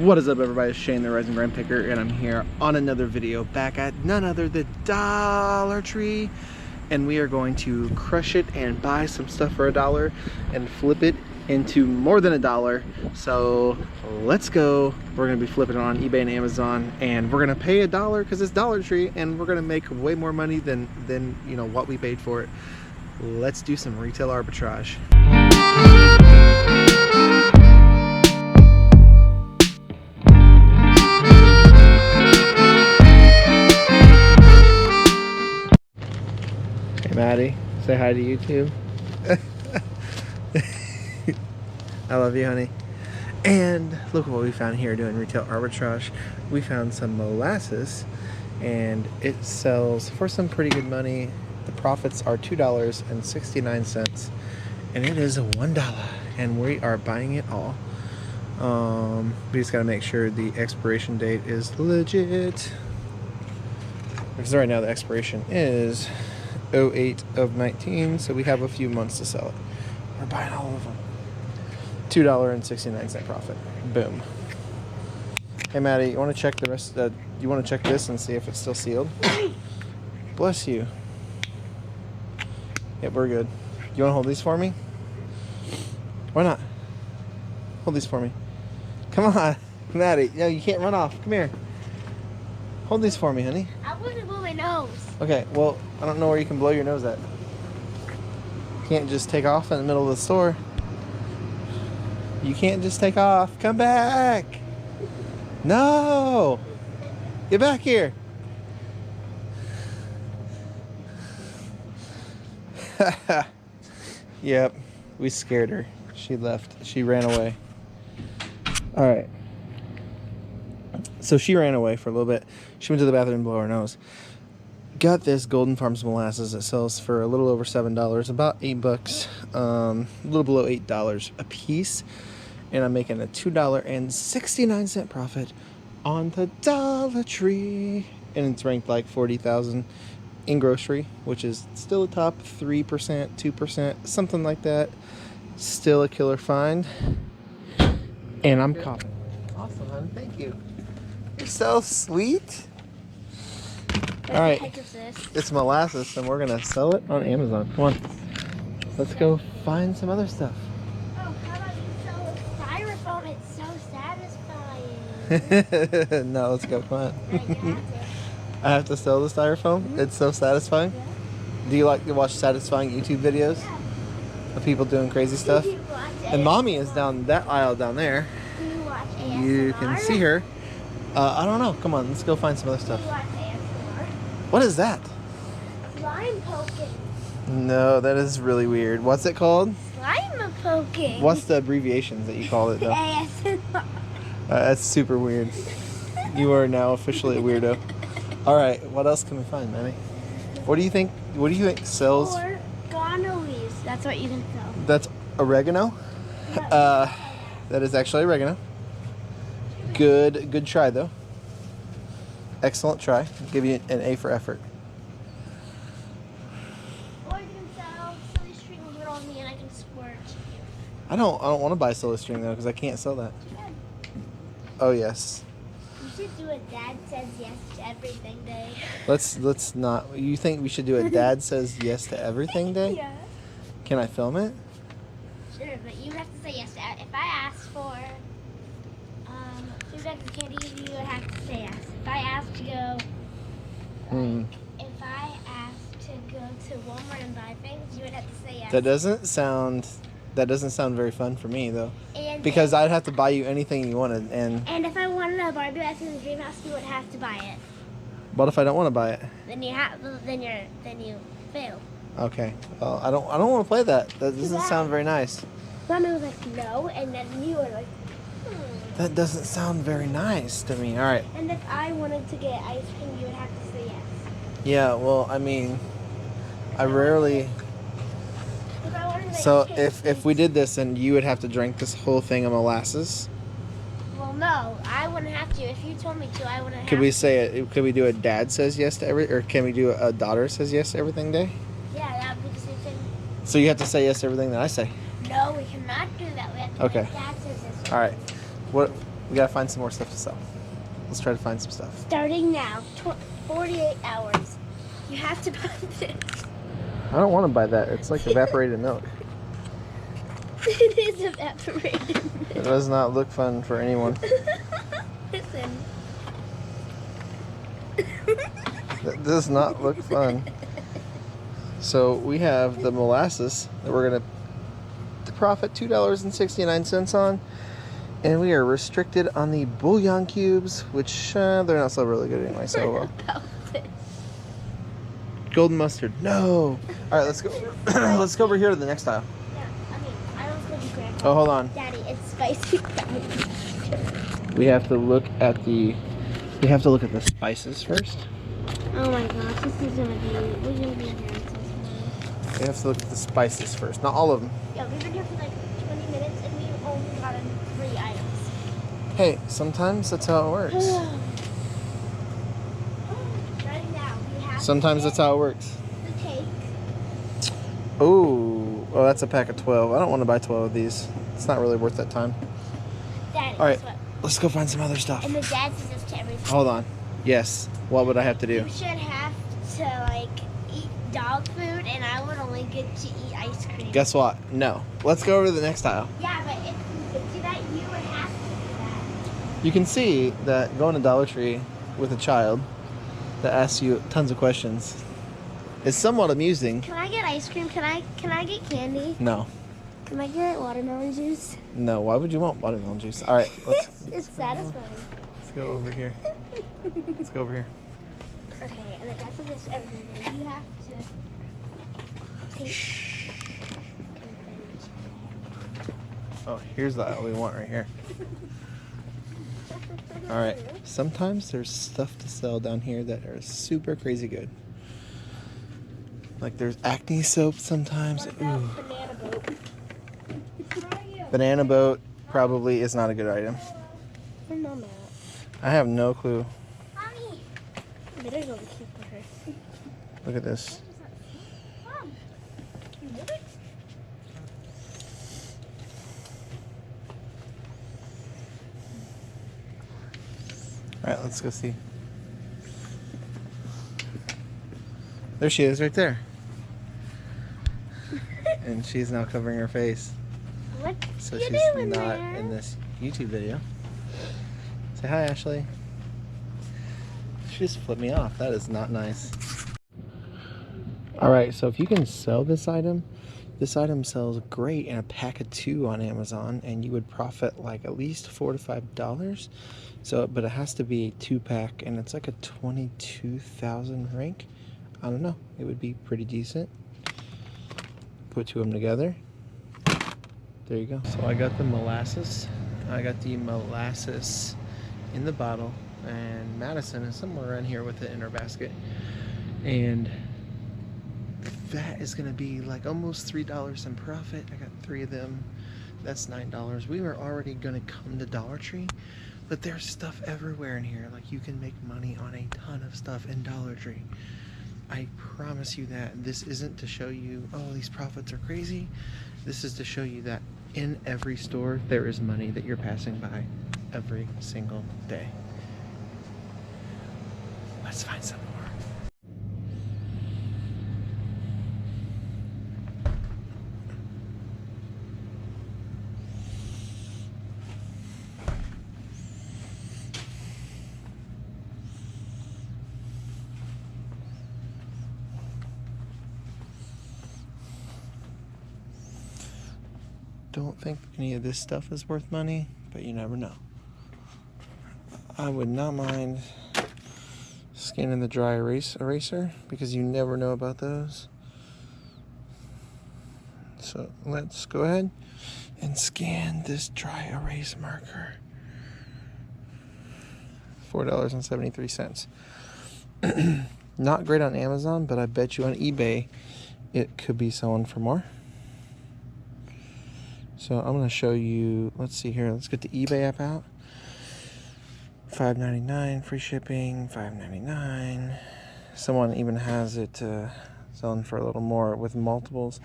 What is up, everybody? It's Shane, the Rising Brand Picker, and I'm here on another video back at none other than Dollar Tree, and we are going to crush it and buy some stuff for $1 and flip it into more than $1. So let's go. We're gonna be flipping it on eBay and Amazon, and we're gonna pay $1 because it's Dollar Tree, and we're gonna make way more money than you know what we paid for it. Let's do some retail arbitrage. Maddie, say hi to YouTube. I love you, honey. And look what we found here doing retail arbitrage. We found some molasses, and it sells for some pretty good money. The profits are $2.69, and it is $1, and we are buying it all. We just gotta make sure the expiration date is legit, because right now the expiration is 08 of 19, so we have a few months to sell it. We're buying all of them. $2.69 profit. Boom. Hey Maddie, you want to check the rest? You want to check this and see if it's still sealed? Bless you. Yep, we're good. You want to hold these for me? Why not? Hold these for me. Come on, Maddie. No, you can't run off. Come here. Hold these for me, honey. I want to blow my nose. Okay, well, I don't know where you can blow your nose at. You can't just take off in the middle of the store. You can't just take off. Come back. No. Get back here. Yep, we scared her. She left. She ran away. All right. So she ran away for a little bit. She went to the bathroom and blew her nose. Got this Golden Farms molasses that sells for a little over $7, about $8, a little below $8 a piece, and I'm making a $2.69 profit on the Dollar Tree, and it's ranked like 40,000 in grocery, which is still a top 3%, 2%, something like that. Still a killer find, and I'm caught. Awesome, hon. Thank you. You're so sweet. All right, it's molasses, and we're gonna sell it on Amazon. Come on, let's go find some other stuff. Oh, how about you sell the styrofoam? It's so satisfying. No, let's go. Come on. I have to sell the styrofoam. Mm-hmm. It's so satisfying. Yeah. Do you like to watch satisfying YouTube videos of people doing crazy stuff? And Mommy is down that aisle down there. Do you watch ASMR? You can see her. I don't know. Come on, let's go find some other stuff. What is that? Slime poking. No, that is really weird. What's it called? Slime poking. What's the abbreviations that you call it, though? ASMR. That's super weird. You are now officially a weirdo. All right, what else can we find, Manny? What do you think? What do you think sells? Oregano leaves. That's what you can sell. That's oregano. That is actually oregano. Good try though. Excellent try. I'll give you an A for effort. Or you can sell silly string with it on me and I can squirt. I don't want to buy silly string though, because I can't sell that. Oh yes. You should do a Dad Says Yes to Everything day. Let's not. You think we should do a Dad Says Yes to Everything day? Yeah. Can I film it? Sure, but you have to say yes to it. If I asked for 2 bags of candy, you would have to say yes. If I asked to go, if I asked to go to Walmart and buy things, you would have to say yes. That doesn't sound very fun for me though. And because I'd have to buy you anything you wanted, and if I wanted a Barbie that's in the dream house, you would have to buy it. what if I don't want to buy it? Then you fail. Okay. Well, I don't want to play that. That doesn't sound very nice. Mommy was like no, and then you were like. That doesn't sound very nice to me. All right. And if I wanted to get ice cream, you would have to say yes. Yeah. Well, I mean, I rarely. If I wanted So if we did this, and you would have to drink this whole thing of molasses. Well, no, I wouldn't have to. If you told me to, I wouldn't have to. Could we say it? Could we do a Dad Says Yes to every, or can we do a Daughter Says Yes to Everything day? Yeah, that would be the same thing. So you have to say yes to everything that I say. No, we cannot do that. We have to Okay. Dad Says Yes. All right. What We gotta find some more stuff to sell. Let's try to find some stuff. Starting now, 48 hours. You have to buy this. I don't want to buy that. It's like evaporated milk. It is evaporated milk. It does not look fun for anyone. Listen. That does not look fun. So we have the molasses that we're gonna profit $2.69 on, and we are restricted on the bouillon cubes, which they're not so really good anyway. So About this. golden mustard, no. All right, let's go. Let's go over here to the next aisle. Yeah, I don't want to be grandpa. Oh, hold on. Daddy, it's spicy. We have to look at the. We have to look at the spices first. Oh my gosh, this is gonna be. We're gonna be here until tomorrow. We have to look at the spices first, not all of them. Yeah, we've been here for like 20 minutes and we've only gotten 3 items. Hey, sometimes that's how it works. Right now, we have Sometimes that's how it works. the cake. Oh, that's a pack of 12. I don't want to buy 12 of these. It's not really worth that time. Daddy, All right, guess what? let's go find some other stuff. And the dad says this to everything. Hold on. Yes. What would I have to do? You should have to like eat dog food, and I would only get to eat ice cream. Guess what? No. Let's go over to the next aisle. Yeah, but if you could do that, you would have to do that. You can see that going to Dollar Tree with a child that asks you tons of questions is somewhat amusing. Can I get ice cream? Can I get candy? No. Can I get watermelon juice? No. Why would you want watermelon juice? All right. It's satisfying. Let's go over here. Let's go over here. Okay, and the rest of this everything you have to take. Oh, here's the aisle we want right here. All right. Sometimes there's stuff to sell down here that are super crazy good. Like there's acne soap sometimes. What about Ooh. banana boat? Where are you? Banana boat probably is not a good item. Where's Mom at? I have no clue. Mommy! I better go keep for her. Look at this. Mom! You did it? All right, let's go see. There she is right there. And she's now covering her face. What So you she's doing not there? in this YouTube video. Say hi, Ashley. She just flipped me off. That is not nice. Alright, so if you can sell this item sells great in a pack of 2 on Amazon, and you would profit like at least $4 to $5. So, but it has to be a 2-pack, and it's like a 22,000 rank. I don't know. It would be pretty decent. Put 2 of them together. There you go. So I got the molasses. I got the molasses in the bottle, and Madison is somewhere around here with it in her basket. And that is gonna be like almost $3 in profit. I got 3 of them. That's $9. We were already gonna come to Dollar Tree, but there's stuff everywhere in here. Like you can make money on a ton of stuff in Dollar Tree. I promise you that. This isn't to show you, oh, these profits are crazy. This is to show you that in every store there is money that you're passing by every single day. Let's find some more. Don't think any of this stuff is worth money, but you never know. I would not mind scanning the dry eraser because you never know about those. So let's go ahead and scan this dry erase marker. $4.73. Not great on Amazon, but I bet you on eBay it could be selling for more. So I'm going to show you, let's see here, let's get the eBay app out. $5.99 free shipping, $5.99. Someone even has it selling for a little more with multiples.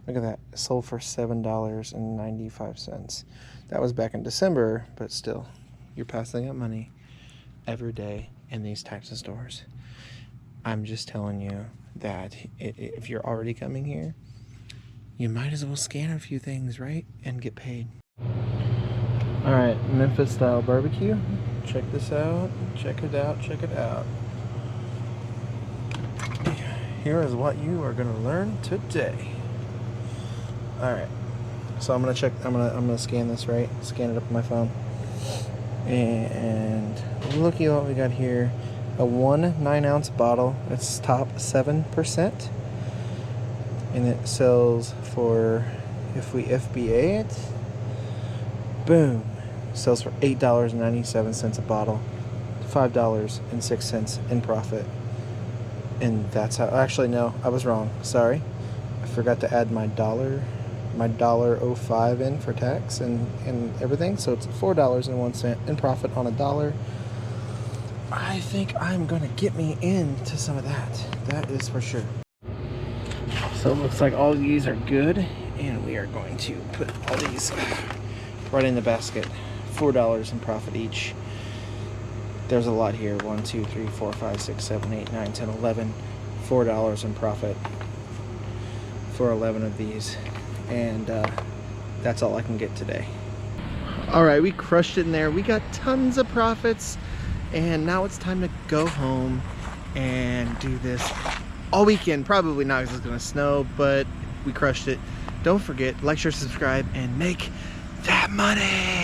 Look at that, it sold for $7.95. That was back in December, but still You're passing out money every day in these types of stores. I'm just telling you that if you're already coming here, you might as well scan a few things, right? And get paid. All right, Memphis style barbecue. Check this out. Check it out. Check it out. Here is what you are gonna learn today. All right. So I'm gonna scan this, right? Scan it up on my phone. And looky what we got here. A 1 9-ounce bottle. It's top 7%. And it sells for, if we FBA it, boom, sells for $8.97 a bottle, $5.06 in profit. And that's how, actually no, I was wrong, sorry. I forgot to add my $1.05 in for tax and everything, so it's $4.01 in profit on $1. I think I'm gonna get me into some of that is for sure. So it looks like all these are good, and we are going to put all these right in the basket. $4 in profit each. There's a lot here. 1, 2, 3, 4, 5, 6, 7, 8, 9, 10, 11. $4 in profit for 11 of these, and that's all I can get today. All right, we crushed it in there. We got tons of profits, and now it's time to go home and do this all weekend. Probably not because it's gonna snow, but we crushed it. Don't forget, like, share, subscribe, and make that money.